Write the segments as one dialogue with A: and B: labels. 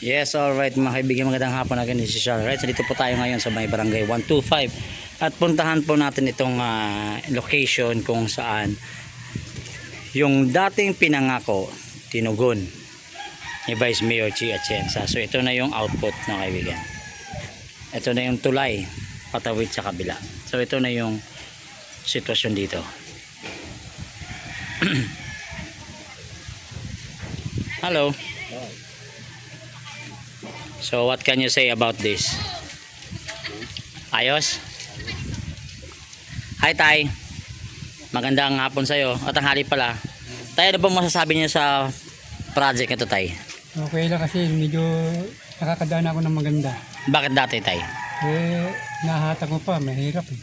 A: Yes, alright mga kaibigan, magandang hapon again, this is Alright. So dito po tayo ngayon sa may barangay 125 at puntahan po natin itong location kung saan yung dating pinangako tinugon ni Vice Mayor Chi Atienza. So ito na yung output mga kaibigan, ito na yung tulay patawid sa kabila. So ito na yung sitwasyon dito. Hello. So what can you say about this? Ayos? Hi Tay. Magandang hapon sa'yo. At tanghali pala. Tay, ano ba masasabi niyo sa project na to, Tay?
B: Okay lang kasi medyo nakakadaan ako ng maganda.
A: Bakit dati, Tay?
B: Nahatak mo pa, mahirap eh.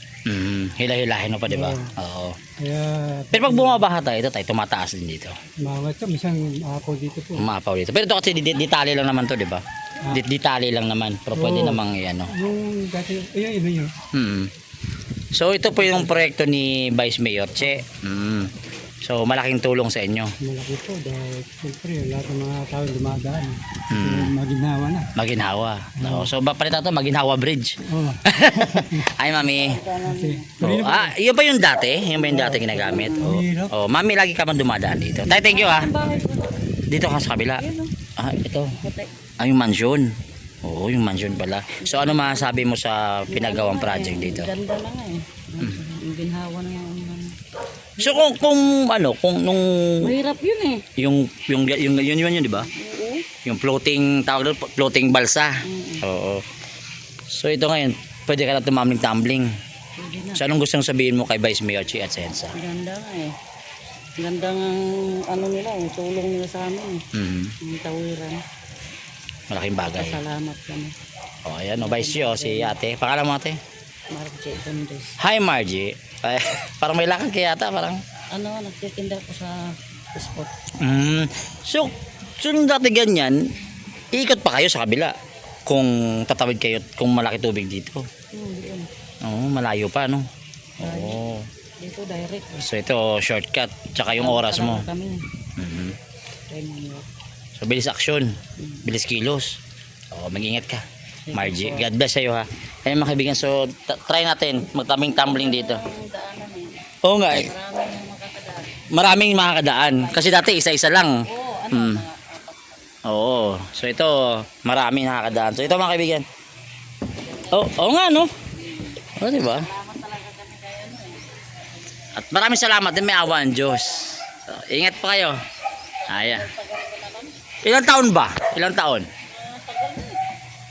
A: Hila-hilahin mo pa, di ba? Oo.
B: Kaya,
A: Pero pag bumabaha tayo, ito Tay, tumataas din dito.
B: mawat ka, minsan ako dito po.
A: Umapaw dito. Pero ito kasi ditali lang naman to, di ba? Ditali lang naman. Pero pwede
B: Oo.
A: namang ano.
B: Yung dati, yun.
A: So ito po yung proyekto ni Vice Mayor Che. So malaking tulong sa inyo.
B: Malaki po dahil siyempre lahat ng mga tao dumadaan.
A: Mm.
B: Maginawa na.
A: Maginhawa. No. So papalitan to, Maginhawa Bridge.
B: Oo.
A: Ay, Mami.
B: Okay.
A: Oh, yun ba yung dati? Yun ba yung dati ginagamit?
B: Mahirap.
A: Oh, Mami, lagi ka man dumadaan dito. Tay, thank you ha. Dito ka sa kabila. Ito. Ay, yung mansion. Oo, yung mansion pala. So ano masasabi mo sa pinagawang project dito?
C: Ganda lang eh. Yung ginhawa na yung
A: So kung nung
C: mahirap yun eh.
A: yun di ba?
C: Oo.
A: Yung floating, tawag doon, floating balsa. Oo. So ito ngayon, pwede ka na tumambling-tumbling.
C: Pwede na.
A: So anong gustong sabihin mo kay Vice Mayor Chi Atienza?
C: Ganda nga eh. Ganda ng ano nila eh. Tulong nila sa amin eh. Yung tawiran.
A: Malaking bagay.
C: Salamat kami.
A: O ayan, Vice Chi, si ate. Pangalan mo ate?
C: Marche Gandes.
A: Hi Margie. Ay, parang may lakad kaya ata, parang.
C: Ano, nagtitinda ko sa spot.
A: So yung dati ganyan, ikot pa kayo sa kabila kung tatawid kayo, kung malaki tubig dito.
C: Yun.
A: Oo, malayo pa, no? Oo.
C: Dito direct.
A: So ito, shortcut, tsaka yung oras mo.
C: Kami. 10
A: Mhm.
C: minutes.
A: So bilis aksyon, bilis kilos. Oo, mag-ingat ka, Margie. God bless sa'yo ha. Ayun mga kaibigan, so try natin magtaming-tumbling dito.
C: Ang daanan eh.
A: Oo nga eh.
C: Maraming yung makakadaan.
A: Maraming makakadaan. Kasi dati isa-isa lang.
C: Oo, ano, mga
A: Oo. So ito, maraming nakakadaan. So ito mga kaibigan. Oo nga no. O diba?
C: salamat talaga kami kaya ano eh.
A: At maraming salamat din, may awa ang Diyos. So, ingat pa kayo. Ayan. Ilang taon ba? Ilang taon?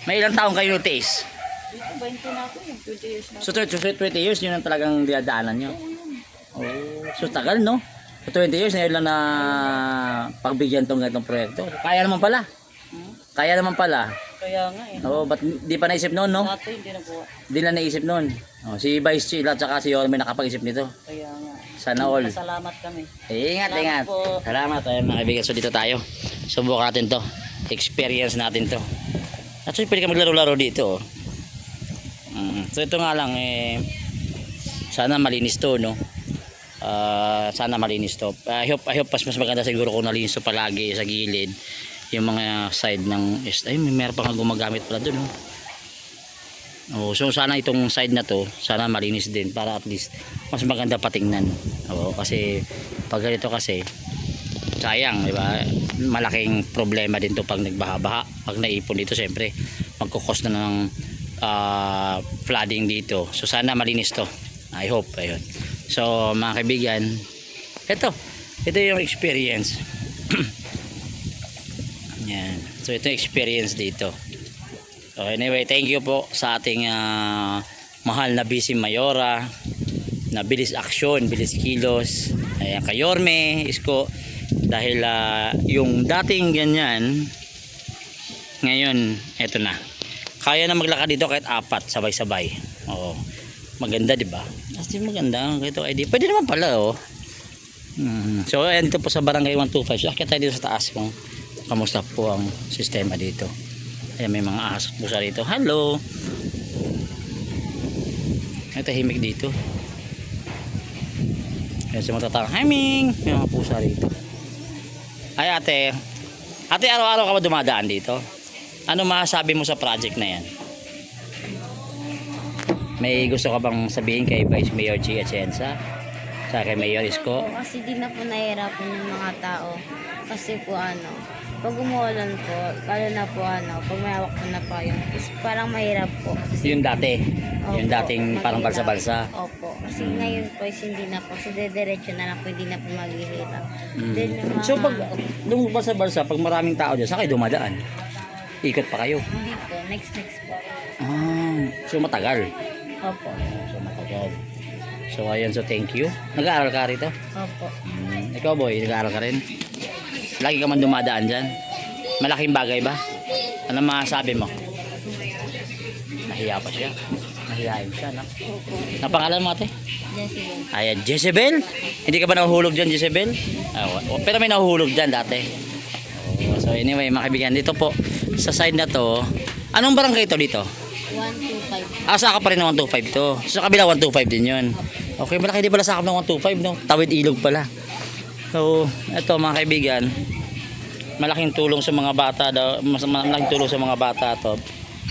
A: May ilang taon kayo notice?
C: Dito 20 na ako eh. 20 years na.
A: So 20 years yun ang talagang dinadaanan nyo. Oh, so tagal no? So 20 years na yun lang na pagbigyan tong ganitong proyekto. Kaya naman pala. Kaya naman pala.
C: Kaya nga eh.
A: Oo, ba't di pa naisip noon, no?
C: Dati hindi nagawa.
A: Di lang naisip noon. Oh, si Vice Chila at saka si Yorme nakapag-isip nito.
C: Kaya nga.
A: Sana all.
C: Salamat kami.
A: Ingat,
C: Salamat
A: ingat.
C: po.
A: Salamat, ayun mga kaibigan. So dito tayo. Subukan natin to. Experience natin to. At so pwede ka maglaro-laro dito. Oh. So ito nga lang, sana malinis to, no? Sana malinis to. I hope mas maganda siguro kung nalinis to palagi sa gilid. Yung mga side ng ay may meron pa nga gumagamit pala doon, no? Oh, so sana itong side na to, sana malinis din para at least mas maganda patingnan. Oo, kasi pag ganito kasi sayang, di ba? Malaking problema din to pag nagbaha-baha. Pag naipon dito, siyempre magkukos na ng flooding dito. So sana malinis to. I hope, ayun. So mga kaibigan, ito yung experience. Yan. So ito yung experience dito. So anyway, thank you po sa ating mahal na Vice Mayora na bilis aksyon, bilis kilos. Ayan, kay Yorme, Isko, dahil yung dating ganyan ngayon, eto na. Kaya na maglakad dito kahit 4 sabay-sabay. Oo. Maganda, di ba? Kasi maganda ito idea. Pwede naman pala, oh. So ayan, dito po sa barangay 125. So akit tayo dito sa taas kung kamusta po ang sistema dito. Ayan, may mga ahas at pusa dito. Hello! May tahimik dito. Ayan, sa matatang. Hi, Ming! May mga pusa dito. Ay, ate. Ate, araw-araw ka ba dumadaan dito? Ano masasabi mo sa project na yan? May gusto ka bang sabihin kay Vice Mayor G. Atienza? Sa kay Mayor Isko?
D: Po, kasi di na po nahihirapan yung mga tao. Kasi po pag umuulan po, lalo na po pag may hawak na pa yun, is parang mahirap po. Kasi,
A: Yung dati. Yung
D: Opo,
A: dating parang
D: mahirap.
A: balsa-balsa.
D: Opo. Kasi ngayon po is hindi na po. Kasi dediretso na lang po, hindi na po maghihirap. Then yung mga,
A: So pag nung balsa-balsa, pag maraming tao dyan, saan kayo dumadaan? Ikot pa kayo?
D: hindi po, next po.
A: So matagal.
D: Opo.
A: So matagal. So ayun, so thank you. Nag-aaral ka rito?
D: Opo.
A: Ikaw boy, nag-aaral ka rin? Lagi ka man dumadaan dyan? Malaking bagay ba? Ano masasabi mo? Nahiya pa siya. Nahiyain siya, no?
D: Opo.
A: Napangalan mo ate?
D: Jessica.
A: Ayan, Jezebel? Hindi ka ba nahuhulog dyan, Jezebel? Pero may nahuhulog dyan dati. So anyway, mga kaibigan, dito po, sa side na to, anong barangay to dito?
D: 125.
A: Sakap pa rin ng 125 to. Sa kabila 125 din yun. Okay, malaki din pala sakap ng 125, no? Tawid ilog pala. So, eto mga kaibigan, malaking tulong sa mga bata daw, malaking tulong sa mga bata to.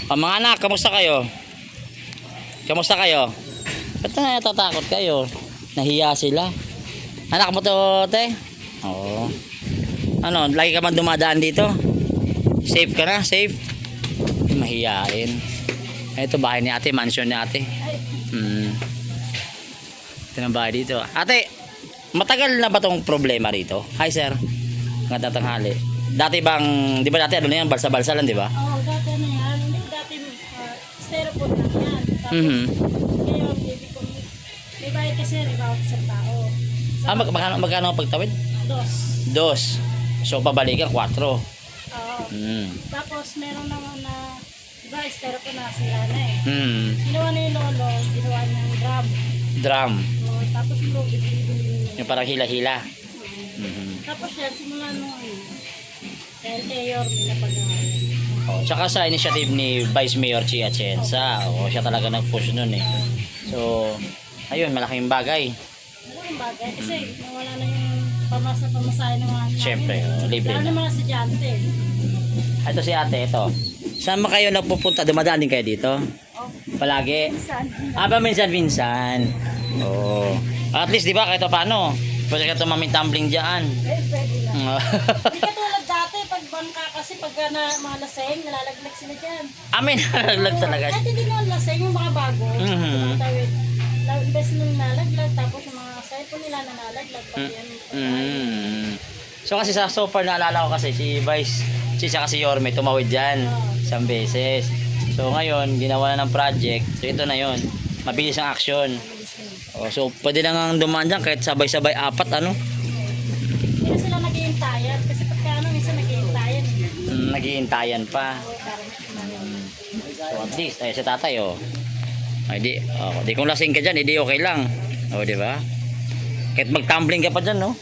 A: Mga anak, kamusta kayo? Kamusta kayo? Ba't na natatakot kayo? Nahiya sila. Anak mo to, te? Oo. Ano, lagi ka man dumadaan dito? Safe ka na? Safe? Mahiyain. Ito bahay ni ate, mansion ni ate. Ito na bahay dito. Ate, matagal na ba tong problema rito? Hi sir. Ngayong tanghali. Dati bang, di ba dati ano na yan, balsa-balsa lang, di ba?
E: Oo, dati na yan. Dati styrofoam lang yan. Tapos, ngayon, baby ko, may bayad kasi bawat isang tao.
A: Magkano ang pagtawid?
E: Dos.
A: 2. So, pabalikan 4.
E: Oo.
A: Mm.
E: Tapos, meron naman na, diba, styrofoam na sila na eh.
A: Mm.
E: Ginawa na yung lolo, ginawa niyang drum.
A: Drum.
E: Oo, tapos yung lobby,
A: Yung parang hila-hila.
E: Tapos yan, simula nung dahil Mayor, may napagawa.
A: Oh, tsaka sa initiative ni Vice Mayor G. Atienza, siya talaga nag-push nun eh. So, ayun, malaking bagay.
E: Malaking bagay, kasi nawala na yung pamasahe ng mga anak
A: Siyempre,
E: namin.
A: libre
E: Lalo
A: na.
E: ng mga estudyante.
A: Ito si ate, ito. Saan ba kayo nagpupunta? Dumadaan din kayo dito? Palagi? Minsan-minsan. Oh. At least, di ba, kahit paano, pwede ka tumaming tumbling dyan.
E: Pwede lang. Hindi katulad dati, pag bangka kasi pagka na mga laseng, nalalaglag sila dyan.
A: Amin, nalaglag talaga.
E: Kahit hindi naman laseng, yung mga bago, tumatawid. Imbes nung nalaglag, tapos yung mga cellphone nila na nalaglag. Pag yan,
A: So kasi so far naalala ko kasi si Vice, si Yorme tumawid dyan isang beses. So ngayon, ginawa na ng project. So ito na yon, mabilis ang action. So pwede na nga dumaan dyan kahit sabay-sabay 4 ano.
E: Hindi na sila nag-iintayan. Kasi pagka minsan nag-iintayan.
A: Nag-iintayan pa. So at least, si tatay Ay di kung lasing ka dyan, di okay lang. Di ba? Kahit mag-tumbling ka pa dyan, no?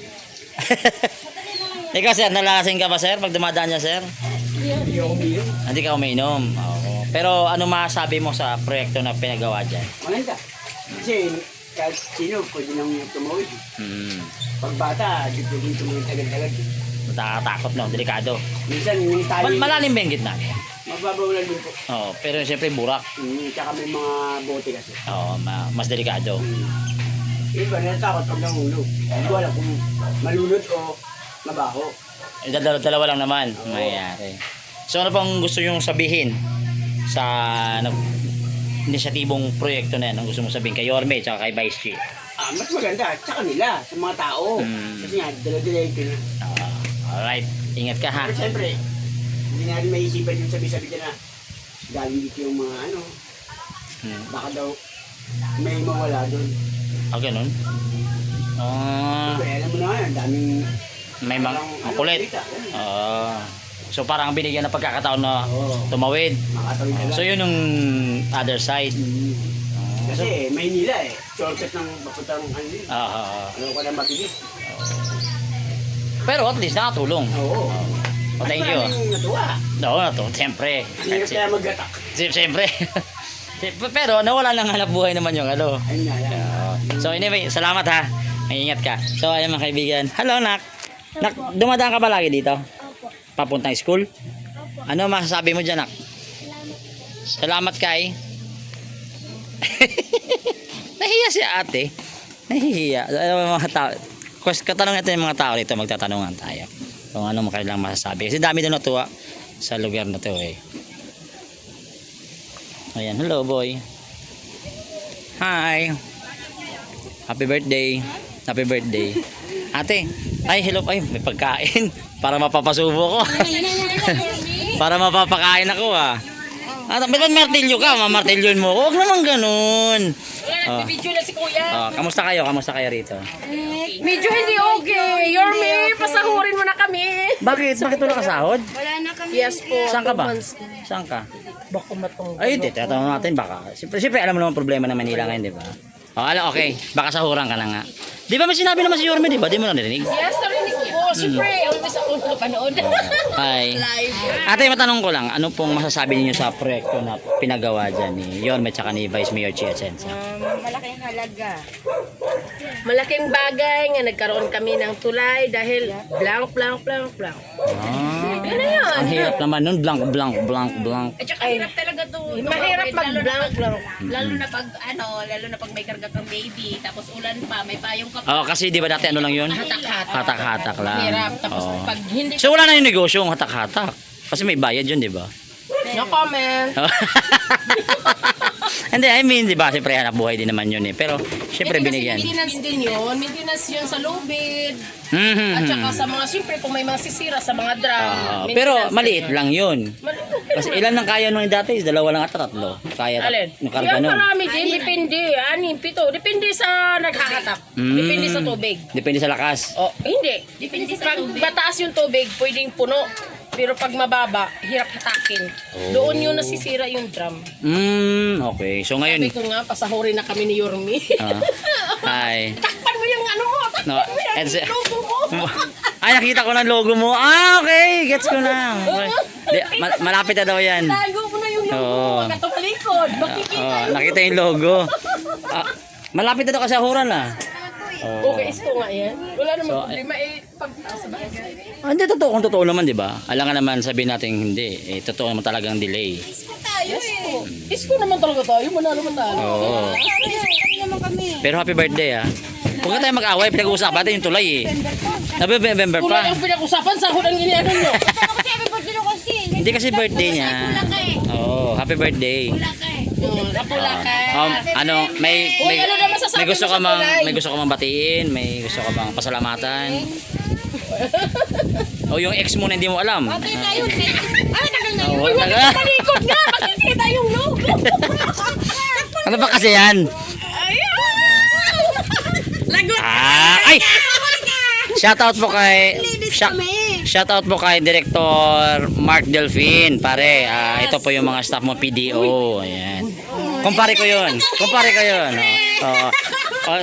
A: Ikaw sir, nalasing ka ba sir pag dumadaan niya sir? Hindi ka umiinom. Pero ano masasabi mo sa proyekto na pinagawa dyan?
F: Maganda. Kasi kahit sino pwede nang tumawid. Pag bata, di pwedeng tumawid agad-agad.
A: Nakakatakot no, delikado.
F: Minsan yung tayo,
A: Malalim ba yung gitna?
F: magbabawlan din po.
A: Pero siyempre burak.
F: Tsaka may mga bote kasi.
A: Mas delikado.
F: Iba, natatakot pag nahulog. Hindi ko alam kung malunod o mabaho.
A: Dalawa lang naman mayayari. So ano pang gusto yung sabihin sa inisyatibong proyekto na yan? Ang gusto mong sabihin kay Yorme at kay Vice G?
F: Mas maganda, tsaka nila, sa mga tao. Kasi nga, dala-dilayin ko na.
A: Alright, ingat ka ha.
F: Pero siyempre, hindi natin maisipan yung sabi-sabi ka na galing dito yung mga baka daw may mawala doon.
A: Ganun.
F: Kaya alam mo na nga, ang daming
A: May ang kulit.
F: balita,
A: So parang binigyan ng pagkakataon na tumawid.
F: makatawid agad.
A: So yun yung other side.
F: Kasi Maynila shortcut ng papunta ng ano ko na mabilis.
A: Pero at least nakatulong.
F: Oo.
A: Thank you.
F: Maraming natuwa.
A: Siyempre.
F: Ang hirap kaya mag-attack.
A: Siyempre. Pero nawala ng hanap buhay naman yung
F: Ayun nga yan.
A: So anyway, salamat ha. Ingat ka. So ayun mga kaibigan. Hello nak. Dumadaan ka ba lagi dito?
E: Opo.
A: Papuntang school?
E: Opo.
A: Ano masasabi mo dyan, nak? Salamat kay. Nahihiya si ate. Nahihiya. Alam mo, mga tao. Katanong natin yung mga tao dito, magtatanungan tayo. Kung ano kailang masasabi. Kasi dami doon natuwa sa lugar na to eh. Ayan, hello boy. Hi. Happy birthday. Happy birthday. Ate, ay hello, ay may pagkain. Para mapapasubo ko. Para mapapakain ako ah. Ba't martilyo ka? Mamartilyon mo. Huwag naman ganun.
E: Video na si Kuya.
A: Kamusta kayo? Kamusta kayo rito?
E: Medyo hindi okay. Yorme, pasahurin mo na kami.
A: Bakit? Bakit wala kasahod?
D: Wala na kami.
E: Yes po.
A: Saan ka ba? Saan ka?
E: Baka matong.
A: Ay, hindi. Tatanong natin baka. Siyempre, alam mo naman problema ng Manila ngayon, di ba? Okay. Baka sahuran ka na nga. Di ba may sinabi naman si Yorme, di ba? Di mo narinig?
E: Yes, narinig ko po. Siyempre, always ako napanood.
A: Hi. Ate, matanong ko lang, ano pong masasabi niyo sa proyekto na pinagawa dyan ni Yorme at ni Vice Mayor Chia Atienza?
D: Malaking halaga.
E: Malaking bagay nga nagkaroon kami ng tulay dahil blank. Yan na yun.
A: Ang hirap naman nun, blank.
G: At saka hirap talaga to.
E: Mahirap mag-blank.
G: Lalo na pag may karga kang baby, tapos ulan pa, may payong ka pa.
A: Kasi di ba dati ano lang yun?
G: Hatak-hatak.
A: Hatak-hatak lang.
G: Hirap. Tapos pag hindi
A: So wala na yung negosyo, yung hatak-hatak. Kasi may bayad yun, di ba?
E: No comment.
A: Hindi, I mean, di ba, siyempre hanap buhay din naman yun eh. Pero, siyempre binigyan.
E: Maintenance din yun. Maintenance yun sa lubid.
A: Mhm.
E: At saka sa mga, siyempre kung may mga sisira sa mga drum.
A: Pero
E: maintenance
A: maliit
E: din
A: lang yun.
E: Maliit.
A: Kasi ilan nang kaya nung dati? Dalawa lang at tatlo. Kaya
E: Alin?
A: yung karga
E: Yan
A: nun.
E: marami din. Depende. 6, 7. Depende sa naghahatap. Depende sa tubig.
A: Depende sa lakas.
E: Oh, hindi. Depende sa tubig. Pag mataas yung tubig, pwedeng puno. Pero pag mababa, hirap hatakin. Doon yun nasisira yung drum.
A: Okay. So ngayon,
E: Sabi ko nga, pasahurin na kami ni Yormi.
A: hi.
E: Takpan mo yung ano mo.
A: No,
E: Takpan mo yung logo mo.
A: Ay, nakita ko na logo mo. Okay. Gets ko na. Malapit na daw yan.
E: Tago mo na yung logo
A: Oo.
E: mo. Katong likod. Makikita yung
A: Nakita yung logo. Malapit na daw kasahuran ah.
E: Okay, isko nga yan. Wala namang
A: So,
E: problema. Pag sa bagay.
A: Hindi, totoo. Kung totoo naman, di ba? Alangan naman sabihin natin hindi. Totoo naman talagang delay.
E: Isko naman talaga tayo. Manalo man tayo.
A: Oo. Pero happy birthday ah. Huwag na tayo mag-away. Pinag-uusapan natin yung tulay eh. November
E: Kung
A: pa.
E: lang yung pinag-usapan, sahod ang ginano nyo.
D: Kasi happy birthday ko kasi.
A: Hindi kasi birthday niya. Happy birthday.
E: Kapula ka.
A: May
E: ano naman sasabi
A: gusto
E: mo
A: ka
E: sa
A: mang
E: tulay?
A: may gusto ka mang batiin, may gusto ka bang pasalamatan. O yung ex mo na hindi mo alam.
E: Ay, tagal na yun.
A: Uy, wag ka
E: Malikot nga. Makikita yung logo.
A: Ano ba kasi yan?
E: Lagot.
A: Ay! Shoutout po kay Shoutout po kay Director Mark Delfin, pare. Ito po yung mga staff mo PDO. Ayan. Kumpare ko 'yun.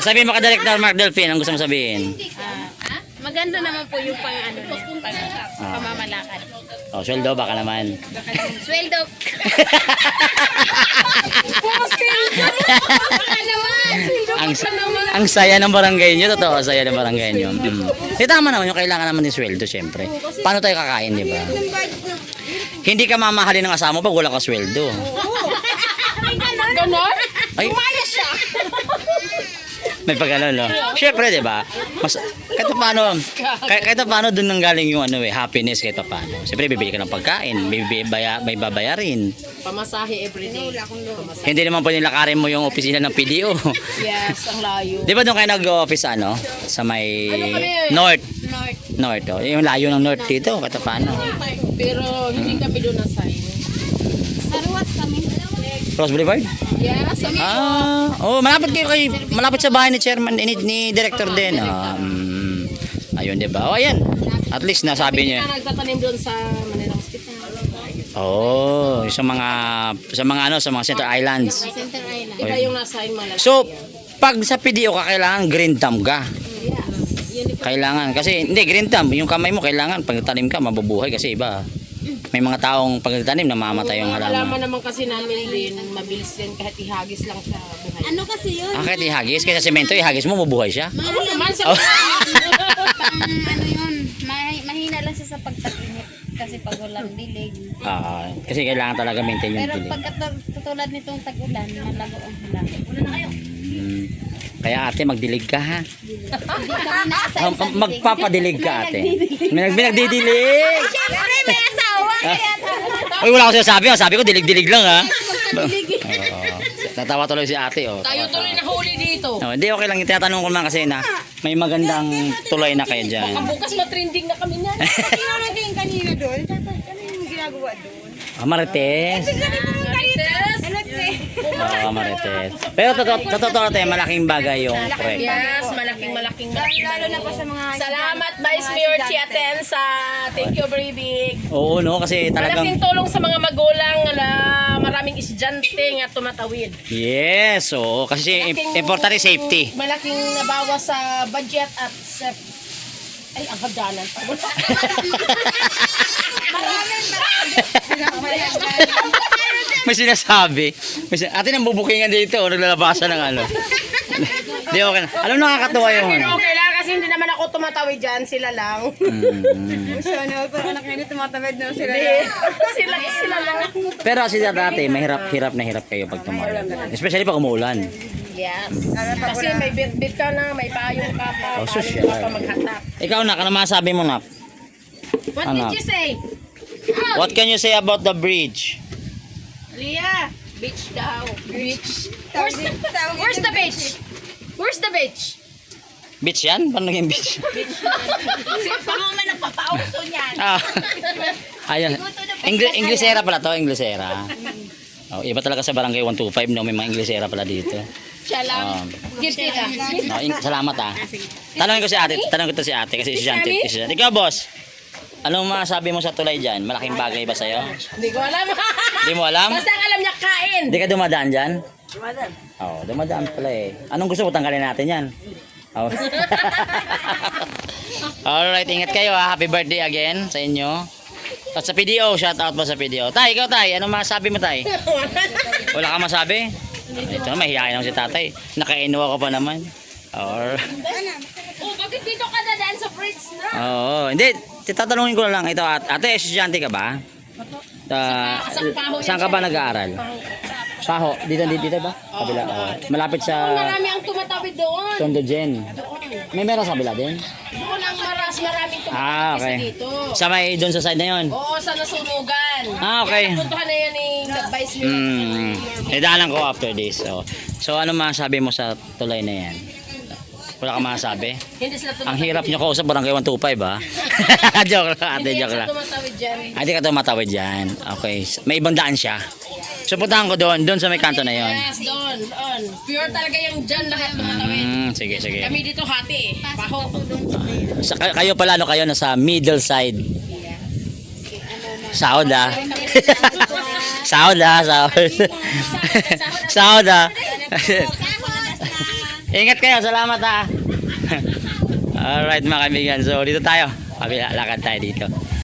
A: Sabihin mo kay Director Mark Delfin, ang gusto mo sabihin?
G: maganda naman po yung pamamalakad.
A: Sweldo baka naman.
G: Sweldo.
A: ang saya ng barangay nyo, totoo, saya ng barangay nyo. Tama naman yung kailangan naman ng sweldo, syempre. Paano tayo kakain, di ba? Hindi ka mamahalin ng asawa mo pag wala ka sweldo.
E: Ganon?
A: Ay, may pag-ano, no? Syempre, di ba? Kahit paano dun nang galing yung happiness kahit paano. Syempre, bibili ka ng pagkain, may babayarin.
E: Pamasahe everyday.
A: Hindi naman po nilakarin mo yung opisina ng PDO.
E: Yes, ang layo.
A: Di ba doon kayo nag-office sa may North? North, oh. Yung layo ng North dito, kahit paano.
E: Pero hindi kami doon na-sign.
D: Sa ruwas kami.
A: Cross Boulevard?
E: Yes,
A: Malapit sa bahay ni chairman, ni director din. Ayun, di ba? Ayan. At least nasabi niya.
E: Kami nagtatanim doon sa Manila Hospital.
A: Sa mga Center Islands.
D: Center Island.
E: Iba yung na-sign malaki.
A: So, pag sa PDO ka, kailangan green thumb ka. Kailangan. Kasi, hindi, green thumb. Yung kamay mo, kailangan. Pag tanim ka, mabubuhay kasi iba. May mga taong pag tanim, namamatay yung halaman.
E: Alaman naman kasi namin din, mabilis din kahit ihagis lang sa buhay.
D: Ano kasi yun?
A: Kahit ihagis, kaya sa semento, ihagis mo, mabubuhay siya.
E: Ano naman sa
A: Oh.
D: Ano yun? Mahina lang siya sa pagtakinit. kasi pag walang dilig.
A: Kasi kailangan talaga maintain yung
D: Pero
A: dilig.
D: pagka tutulad nitong tag-ulan, malago ang halaman.
A: Kaya ate, magdilig ka ha.
D: Hindi kami nasa isang
A: Magpapadilig ka ate. May nagdidilig.
D: Siyempre, may asawa.
A: Uy, wala ko sinasabi. Sabi ko, dilig-dilig lang ha. Oo. Natawa tuloy si ate. Oh.
G: Tayo tuloy na huli dito.
A: Hindi, okay lang. Tinatanong ko naman kasi na may magandang tulay na kayo dyan.
G: Bukas matrending na kami niyan.
E: Natin kanina doon. Ano yung ginagawa doon?
A: Marites. Marites. Pero totoo ate, malaking bagay yung pre.
G: Yes, malaking.
E: Lalo na pa sa mga...
G: Salamat, Vice Mayor Chia Tensa. Thank you, very big.
A: Oo, no? Kasi talagang...
G: Malaking tulong sa mga magulang na maraming estudyante nga tumatawid.
A: Yes, oo. Kasi importante safety.
G: Malaking nabawas sa budget at sa... Ay, ang hagdanan.
A: May sinasabi. Ate nang bubukingan dito, naglalabasan ng ano. Di okay na. Alam nakakatuwa yung ano.
G: Okay lang kasi hindi naman ako tumatawid dyan. Sila lang.
E: Sana, pero anak nila tumatawid na sila.
G: sila lang.
A: Pero kasi dati, mahirap na hirap kayo pag tumawid. Especially pag umuulan.
G: Yes. Kasi may bit-bit ka na, may payong ka pa.
A: Oh,
G: paano
A: social.
G: ka pa maghatak.
A: Ikaw nak, ano masabi mo nak?
G: What
A: Ano?
G: did you say?
A: What can you say about the bridge?
G: Leah, beach daw. Beach. Where's the beach? Where's the beach?
A: Beach yan? Paano naging beach?
G: Paano naman nagpapauso niyan?
A: Ayun. Inglesera pala to, Inglesera. Oh, iba talaga sa barangay 125, no? May mga Inglesera pala dito.
G: Siya lang. Gift ka.
A: Salamat Tanongin ko si ate, kasi estudyante. Ikaw boss, anong masabi mo sa tulay dyan? Malaking bagay ba sa'yo?
G: Hindi ko alam.
A: Hindi mo alam?
G: Basta ang alam niya kain.
A: Hindi ka dumadaan dyan? Dumadaan. Oo, dumadaan pala eh. Anong gusto mo tanggalin natin yan? Oh. Alright, ingat kayo ha. Happy birthday again sa inyo. At sa PDO, shout out mo sa PDO. Tay, ikaw tay, anong masabi mo tay? Wala ka masabi? Ito na, mahihayin ako si tatay. Naka-inuwa ko pa naman. Or...
G: Oh, bakit dito ka dadaan sa bridge na?
A: Oo, hindi. Tatanungin ko lang. Ito, ate, estudyante ka ba? Saan ka ba nag-aaral? Paho. Dito ba? Kabila. Malapit sa
G: Marami ang tumatawid doon.
A: Tondo Gen. May meron sa kabila din?
G: Doon ang maraming tumatawid
A: Okay.
G: dito.
A: Sa may doon sa side na yon.
G: Oo, sa nasunugan.
A: Okay.
G: Kaya napuntuhan na yan ni Vice Mayor.
A: Idaanan ko after this. So ano masabi mo sa tulay na yan? Wala ka masasabi?
G: Hindi sila tumatawid.
A: Ang hirap nyo kausap, barangay 125 ha? Joke lang ate, joke lang.
G: Tumatawid dyan.
A: Hindi ka tumatawid dyan. Okay. May ibang daan siya. So puntahan ko doon sa may kanto na yon.
G: Yes, doon. Pure talaga yung dyan lahat tumatawid.
A: Sige.
G: Kami dito hati. Paho.
A: Kayo pala kayo nasa middle side. Sahod ha. Sahod. Sahod ha. Ingat kayo, salamat ha. Alright mga kaibigan, so dito tayo. Lakad tayo dito.